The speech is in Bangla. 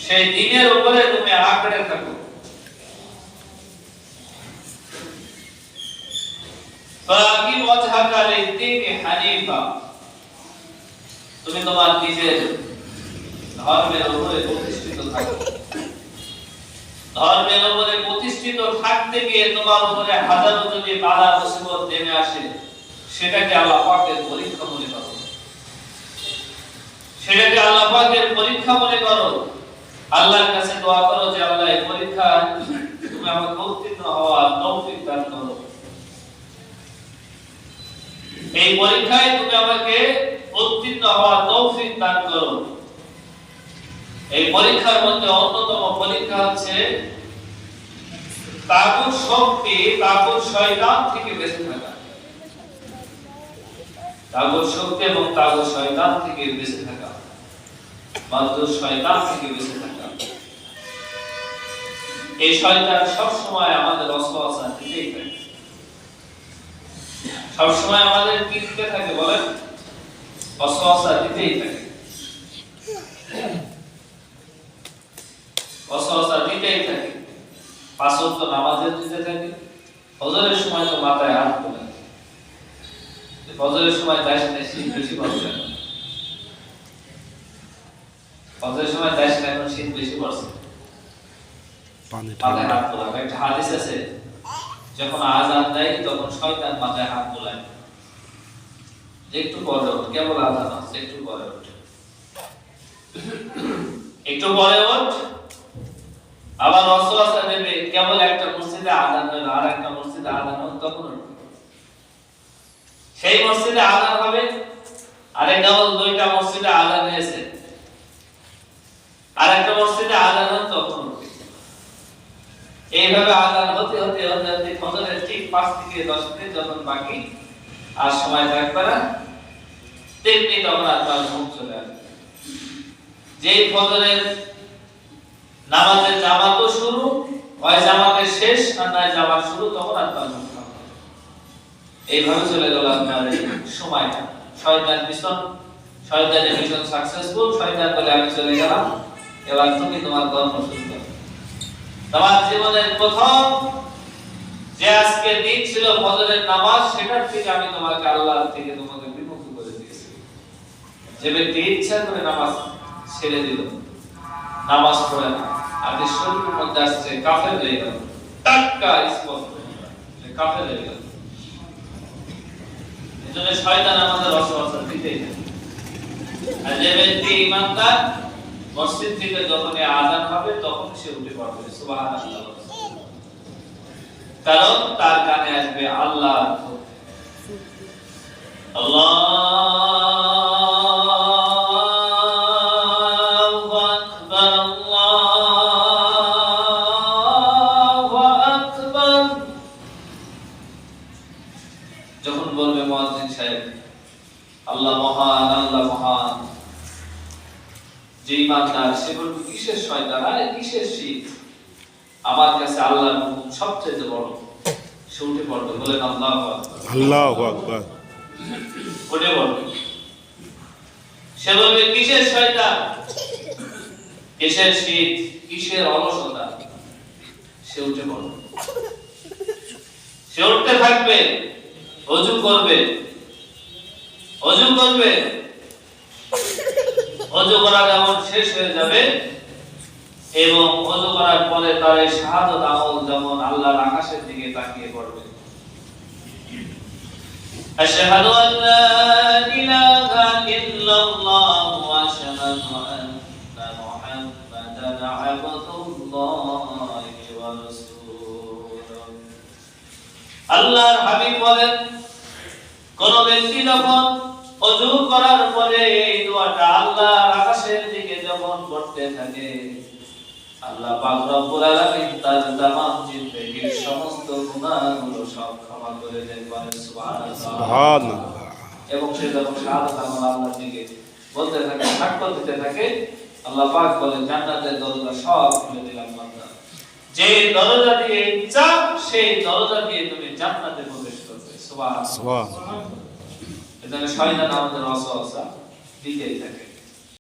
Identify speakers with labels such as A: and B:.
A: সেই দ্বীনের উপরে তুমি আঁকড়ে থাকো। ফাকিম ওয়াজহাকা লিদ্দীনি হানিফা, তুমি তোমার নিজের ধর্মের উপরে প্রতিষ্ঠিত থাকো। ধর্মের উপরে প্রতিষ্ঠিত থাকতে গিয়ে তোমার উপরে হাজারো যদি বাধা মুসিবত নেমে আসে, সেটাকে আল্লাহ পাকের পরীক্ষা মনে করো। সেটাকে আল্লাহ পাকের পরীক্ষা মনে করো। আল্লাহর কাছে দোয়া করো যে আল্লাহ এই পরীক্ষা তুমি আমাকে উত্তীর্ণ হওয়ার তৌফিক দান করো। এই পরীক্ষায় তুমি আমাকে উত্তীর্ণ হওয়ার তৌফিক দান করো। এই পরীক্ষার মধ্যে অন্যতম পরীক্ষা হচ্ছে তাগুত শক্তি, তাগুত শয়তান থেকে বেঁচে থাকা। তাগুত শক্তি এবং তাগুত শয়তান থেকে বেঁচে থাকা, মাত্র শয়তান থেকে বেঁচে থাকা। এই শয়তান সব সময় আমাদের অসুবিধা দিতেই থাকে, সব সময় আমাদের কি দিতে থাকে বলেন? অসুবিধা দিতেই থাকে, অসুবিধা দিতেই থাকে। পাঁচ ওয়াক্ত নামাজের দিতে থাকে, ফজরের সময় তো মাথায় হাত তোলে, ফজরের সময় দাস নেই, শীত বেশি পড়ছে। ফজরের সময় দাস নেই, এখন শীত বেশি পড়ছে, মাথায় হাত তোলা। একটা হাদিস আছে, যখন আযান দেয় তখন শয়তান মাথায় হাত তোলায়, একটু পরে ওঠ, কেবল আযান আছে, একটু পরে ওঠ, একটু পরে ওঠ। আবার ওয়াসওয়াসা দেবে, কেবল একটা মসজিদে আযান হলো, আর একটা মসজিদে আযান হলো, তখন ওঠ। সেই মসজিদে আযান হবে, আরে কেবল দুইটা মসজিদে আযান হয়েছে, আর একটা মসজিদে আযান হলো, তখন ওঠ। এইভাবে আযান হতে হতে হতে ফজরের ঠিক 5 থেকে 10 মিনিট যখন বাকি আর সময় থাকবে না, তেমনি তখন আপনার ঘুম চলে আসবে। যেই ফজরের নামাজের জামাতও শুরু হয়, জামাতের শেষ, আর নয় জামাত শুরু, তখন আপনার ঘুম হবে। এইভাবে চলে গেল আপনার এই সময়টা। শয়তান মিশন, শয়তানের মিশন সাকসেসফুল। শয়তান বলে আমি চলে গেলাম, এবার তুমি তোমার কর্ম শুরু করো। তোমার জীবনের প্রথম যে আজকে দিন ছিল ফজরের নামাজ, সেটার থেকে আমি তোমাকে আল্লাহর থেকে তোমাকে বিমুখ করে দিয়েছি। যে ব্যক্তি ইচ্ছা করে নামাজ ছেড়ে দিল, নামাজ পড়ে না, আদি শরীরের মধ্যে আসছে কাফের হয়ে গেল, টাটকা স্পষ্ট কাফের হয়ে গেল। এজন্য শয়তান আমাদের অসুবিধা দিতেই থাকে। আর যে ব্যক্তি ঈমানদার, মসজিদ থেকে যখন আযান হবে তখন সে উঠে পড়বে সুবহানাল্লাহ, কারণ তার কানে আসবে আল্লাহ আল্লাহু আকবার, আল্লাহু আকবার। যখন বলবে মুয়াজ্জিন সাহেব আল্লাহ মহান, আল্লাহ মহান, যে ইমানদার সে বলবে কিসের শয়তান, আরে কিসের শীত, আমার কাছে আল্লাহর হুকুম সবচেয়ে বড়। সে উঠে পড়বে, বলেন আল্লাহু আকবার, আল্লাহু আকবার, উঠে পড়বে। সে বলবে কিসের শয়তান, কিসের শীত, কিসের অলসতা, সে উঠে পড়বে। সে উঠতে থাকবে, ওযু করবে, ওযু করবে, ওযু করা যখন শেষ হয়ে যাবে এবং ওযু করার পরে তার এই শাহাদাত আমল যেমন আল্লাহর আকাশের দিকে তাকিয়ে পড়বে, আশহাদু আল্লা ইলাহা ইল্লাল্লাহ ওয়া আশহাদু আন্না মুহাম্মাদান আবদুল্লাহি ওয়া রাসূলুহু। আল্লাহর হাবিব বলেন, কোন ব্যক্তি যখন ওযু করার পরে এই দোয়াটা আল্লাহর আকাশের দিকে যখন পড়তে থাকে, আল্লাহ পাক রব্বুল আলামিন তার তামাম জিন্দেগীর সমস্ত গুনাহগুলো সব ক্ষমা করে দেন, বলেন সুবহানাল্লাহ। এবং সে যখন শাহাদাত আমল আল্লাহর দিকে বলতে থাকে, সাক্ষ্য দিতে থাকে, আল্লাহ পাক বলেন জান্নাতের দরজা সব খুলে দিলাম বান্দা, যে দরজা দিয়ে ইচ্ছা সেই দরজা দিয়ে তুমি জান্নাতে প্রবেশ করবে। সুবহানাল্লাহ। এজন্য শয়তান আমাদের ওয়াসওয়াসা দিতেই থাকে।